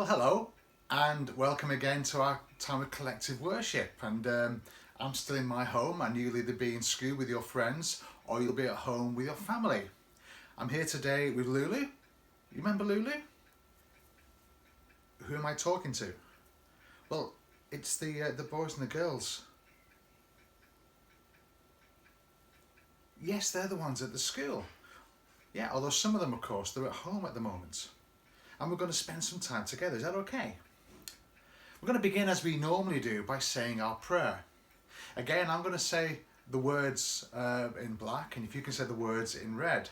Hello and welcome again to our time of collective worship. And I'm still in my home, and you'll either be in school with your friends or you'll be at home with your family. I'm here today with Lulu. You remember Lulu? Who am I talking to? Well, it's the boys and the girls. Yes, they're the ones at the school. Yeah, although some of them, of course, they're at home at the moment. And we're going to spend some time together. Is that okay? We're going to begin as we normally do by saying our prayer. Again, I'm going to say the words in black, and if you can say the words in red.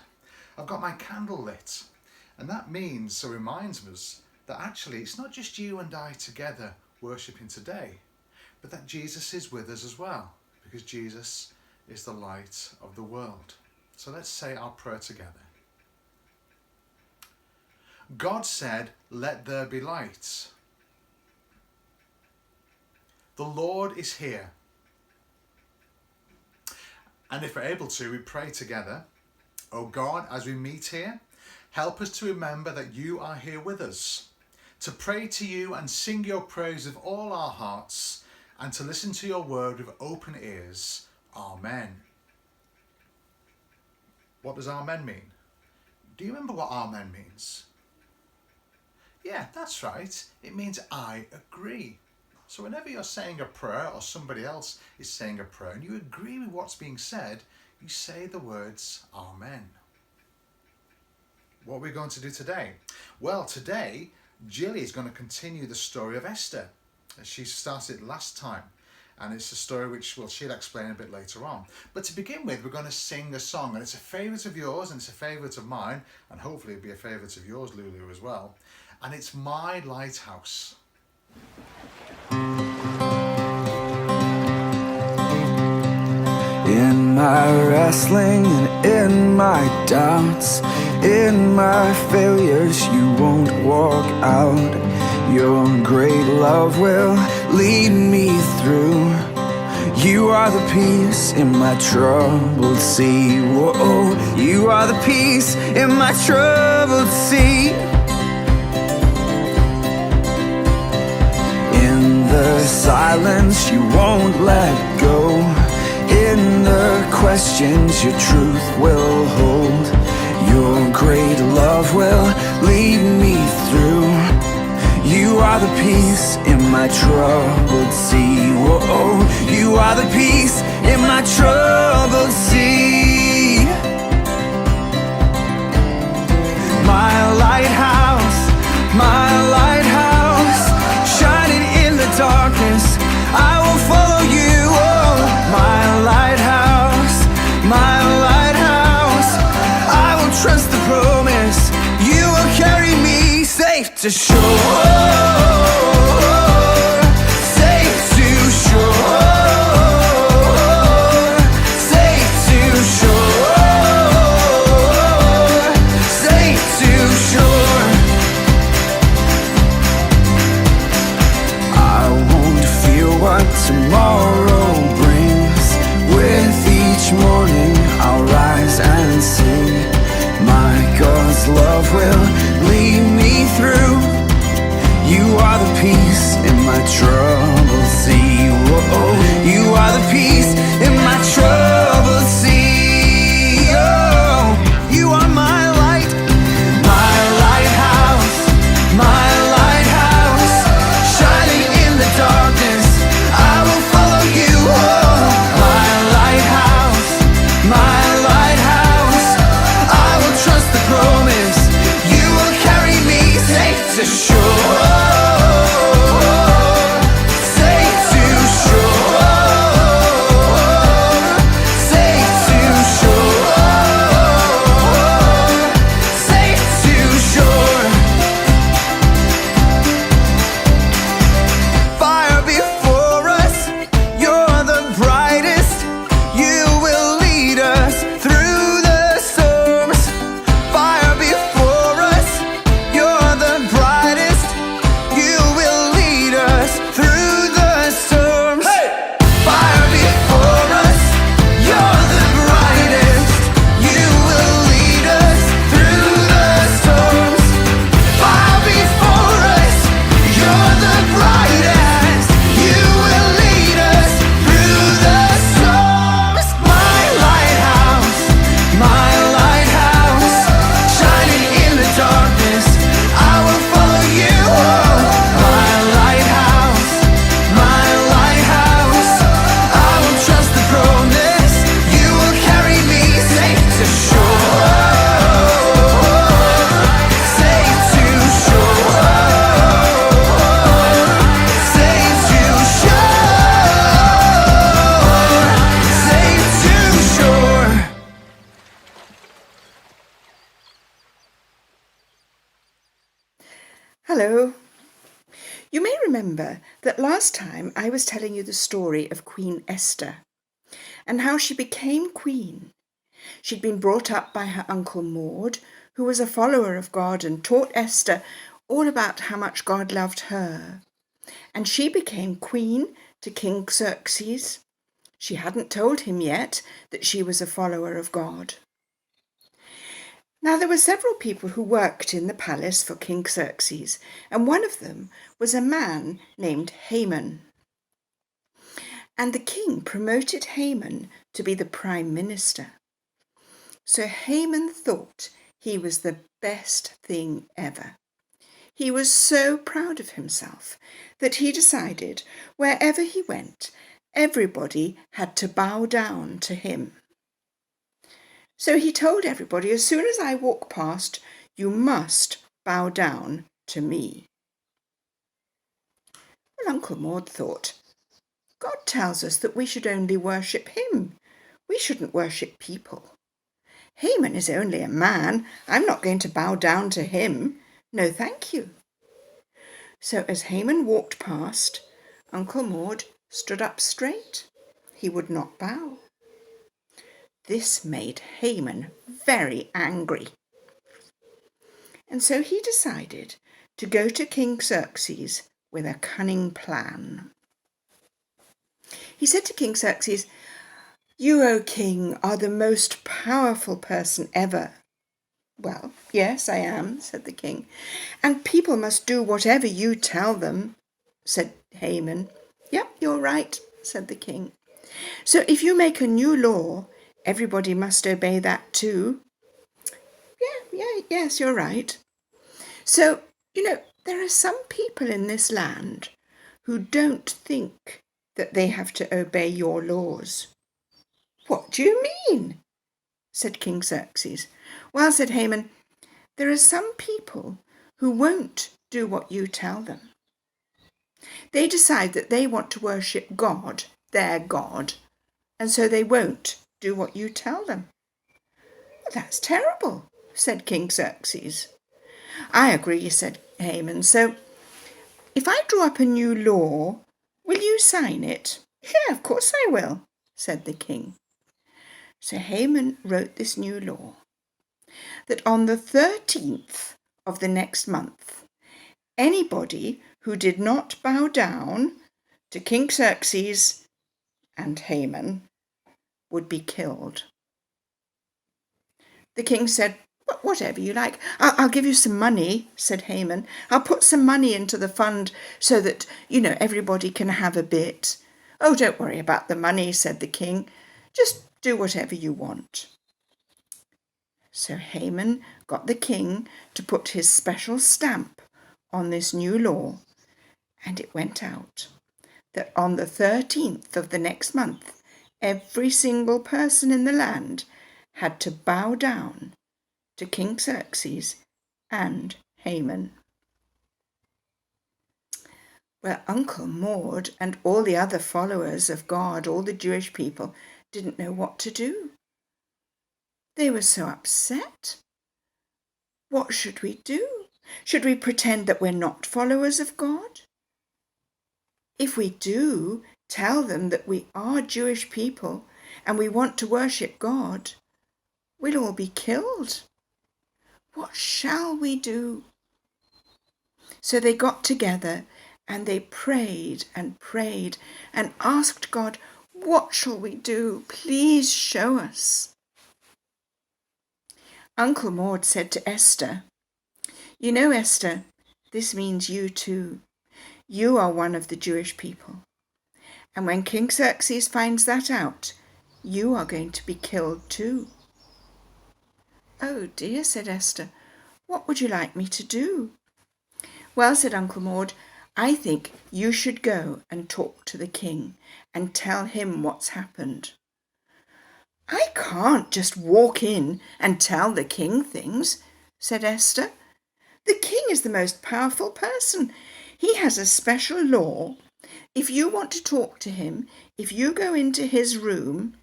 I've got my candle lit, and that means, so reminds us that actually it's not just you and I together worshipping today, but that Jesus is with us as well, because Jesus is the light of the world. So let's say our prayer together. God said, "Let there be light." The Lord is here. And if we're able to, we pray together. Oh God, as we meet here, help us to remember that you are here with us, to pray to you and sing your praise with all our hearts, and to listen to your word with open ears. Amen. What does amen mean? Do you remember what amen means? Yeah, that's right. It means I agree. So whenever you're saying a prayer or somebody else is saying a prayer and you agree with what's being said, you say the words Amen. What are we going to do today? Well, today, Jilly is going to continue the story of Esther, as she started last time. And it's a story which she'll explain a bit later on. But to begin with, we're going to sing a song. And it's a favourite of yours and it's a favourite of mine. And hopefully it'll be a favourite of yours, Lulu, as well. And it's My Lighthouse. In my wrestling and in my doubts, in my failures, you won't walk out. Your great love will lead me through. You are the peace in my troubled sea. Whoa, you are the peace in my troubled sea. In the silence, you won't let go. In the questions, your truth will hold. Your great love will lead me through. You are the peace in my troubled sea. Whoa, you are the peace in my troubled sea. My lighthouse, shining in the darkness, I will follow you. Oh, my lighthouse, I will trust the promise. You will carry me safe to shore, safe to shore, safe to shore, safe to shore. I won't fear what tomorrow brings. With each morning I'll rise and sing. My God's love will lead me through. Hello. You may remember that last time I was telling you the story of Queen Esther and how she became queen. She'd been brought up by her uncle Maud, who was a follower of God and taught Esther all about how much God loved her. And she became queen to King Xerxes. She hadn't told him yet that she was a follower of God. Now, there were several people who worked in the palace for King Xerxes, and one of them was a man named Haman. And the king promoted Haman to be the prime minister. So Haman thought he was the best thing ever. He was so proud of himself that he decided wherever he went, everybody had to bow down to him. So he told everybody, as soon as I walk past, you must bow down to me. Well, Uncle Maud thought, God tells us that we should only worship him. We shouldn't worship people. Haman is only a man. I'm not going to bow down to him. No, thank you. So as Haman walked past, Uncle Maud stood up straight. He would not bow. This made Haman very angry. And so he decided to go to King Xerxes with a cunning plan. He said to King Xerxes, "You, O king, are the most powerful person ever." "Well, yes, I am," said the king. "And people must do whatever you tell them," said Haman. "Yep, you're right," said the king. "So if you make a new law, everybody must obey that too." Yes, you're right. So, there are some people in this land who don't think that they have to obey your laws. "What do you mean?" said King Xerxes. "Well," said Haman, "there are some people who won't do what you tell them. They decide that they want to worship God, their God, and so they won't do what you tell them." "Well, that's terrible," said King Xerxes. "I agree," said Haman. "So if I draw up a new law, will you sign it?" "Yeah, of course I will," said the king. So Haman wrote this new law, that on the 13th of the next month, anybody who did not bow down to King Xerxes and Haman would be killed. The king said, "Whatever you like. I'll give you some money," said Haman. "I'll put some money into the fund so that, everybody can have a bit." "Oh, don't worry about the money," said the king. "Just do whatever you want." So Haman got the king to put his special stamp on this new law, and it went out that on the 13th of the next month, every single person in the land had to bow down to King Xerxes and Haman. Well, Uncle Maud and all the other followers of God, all the Jewish people, didn't know what to do. They were so upset. What should we do? Should we pretend that we're not followers of God? If we do tell them that we are Jewish people and we want to worship God, we'll all be killed. What shall we do? So they got together and they prayed and prayed and asked God, "What shall we do? Please show us." Uncle Maud said to Esther, "You know, Esther, this means you too. You are one of the Jewish people. And when King Xerxes finds that out, you are going to be killed too." "Oh dear," said Esther, "what would you like me to do?" "Well," said Uncle Maud, "I think you should go and talk to the king and tell him what's happened." "I can't just walk in and tell the king things," said Esther. "The king is the most powerful person. He has a special law. If you want to talk to him, if you go into his room,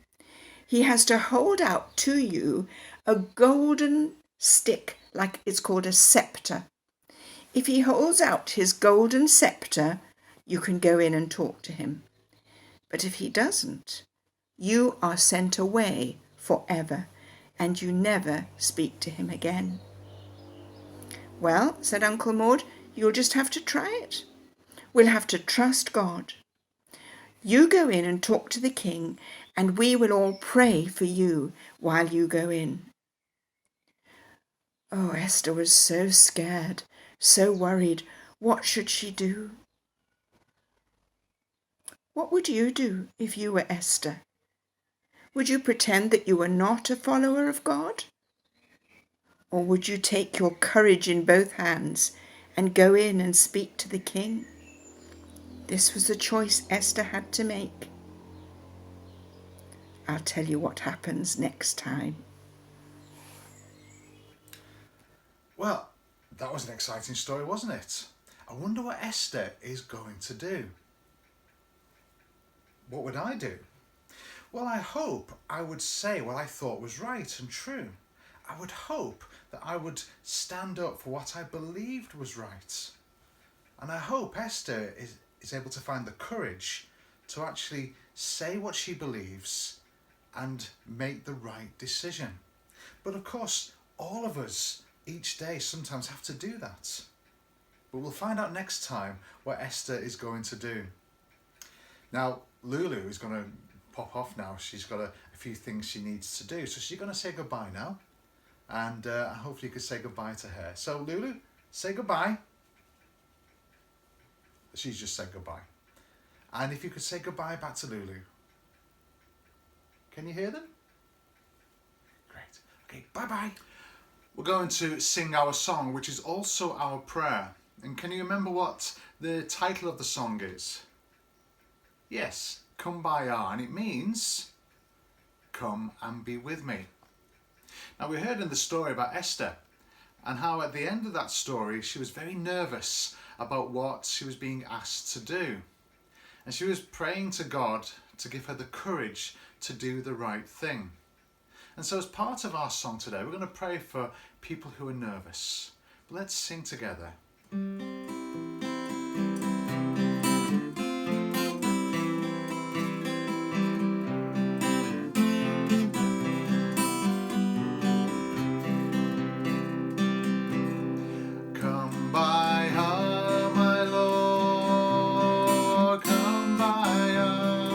he has to hold out to you a golden stick, like it's called a scepter. If he holds out his golden scepter, you can go in and talk to him. But if he doesn't, you are sent away forever, and you never speak to him again. Well, said Uncle Maud, you'll just have to try it. We'll have to trust God. You go in and talk to the king, and we will all pray for you while you go in. Oh, Esther was so scared, so worried. What should she do? What would you do if you were Esther? Would you pretend that you were not a follower of God? Or would you take your courage in both hands and go in and speak to the king? This was the choice Esther had to make. I'll tell you what happens next time. Well, that was an exciting story, wasn't it? I wonder what Esther is going to do. What would I do? Well, I hope I would say what I thought was right and true. I would hope that I would stand up for what I believed was right. And I hope Esther is able to find the courage to actually say what she believes and make the right decision. But of course, all of us each day sometimes have to do that. But we'll find out next time what Esther is going to do. Now, Lulu is going to pop off now. She's got a few things she needs to do. So she's going to say goodbye now. And hopefully you could say goodbye to her. So Lulu, say goodbye. She's just said goodbye. And if you could say goodbye back to Lulu. Can you hear them? Great. Okay, bye-bye. We're going to sing our song, which is also our prayer. And can you remember what the title of the song is? Yes, Come By Our, and it means come and be with me. Now we heard in the story about Esther and how at the end of that story she was very nervous about what she was being asked to do. And she was praying to God to give her the courage to do the right thing. And so as part of our song today, we're going to pray for people who are nervous. But let's sing together. Come by her, my Lord, come by her.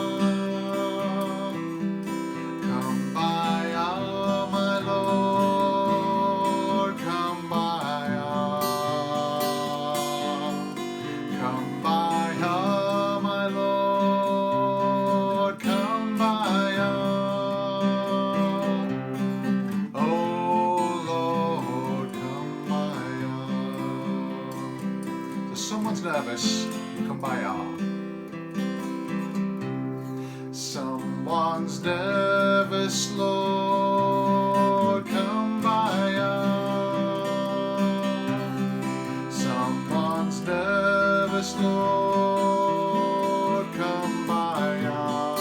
Come by her, my Lord, come by her. Come by her, my Lord, come by her. Oh Lord, come by her. So someone's nervous, come by her. Someone's nervous, Lord, come by her. Someone's nervous, Lord, come by her.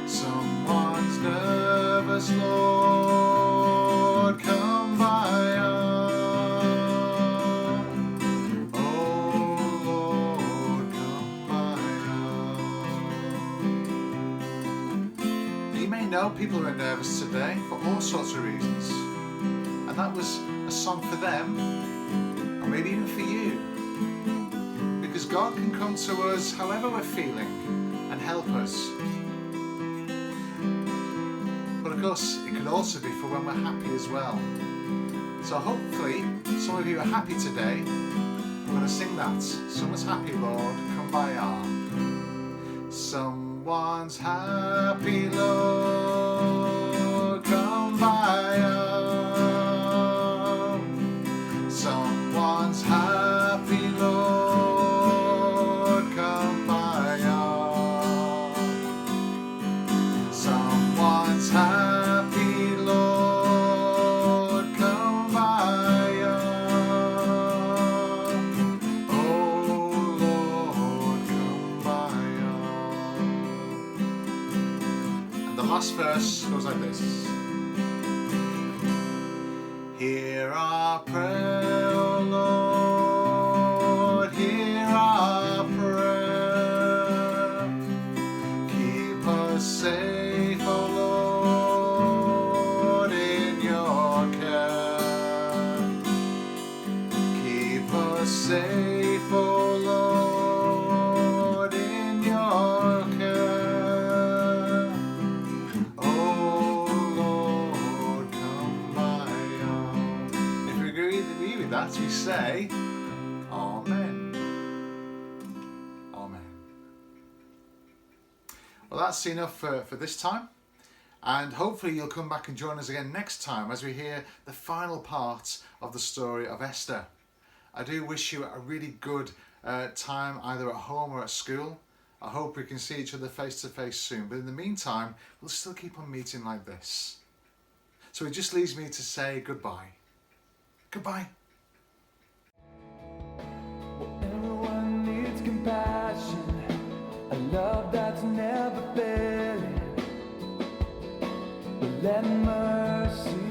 Someone's nervous, Lord, come by her. Oh Lord, come by her. You may know people who are nervous today for all sorts of reasons. And that was a song for them, or maybe even for you. Because God can come to us however we're feeling and help us. But of course, it could also be for when we're happy as well. So hopefully, some of you are happy today. I'm going to sing that. Someone's happy, Lord, come by our. Someone's happy, Lord, come by our. Someone's happy, Lord, come by our. Someone's happy, Lord, come by our. Oh Lord, come by our. And the last verse goes like this. Hear our prayer. that, we say, Amen. Amen. Well, that's enough for this time. And hopefully you'll come back and join us again next time as we hear the final part of the story of Esther. I do wish you a really good time either at home or at school. I hope we can see each other face to face soon. But in the meantime, we'll still keep on meeting like this. So it just leaves me to say goodbye. Goodbye. Everyone needs compassion, a love that's never failing. But let mercy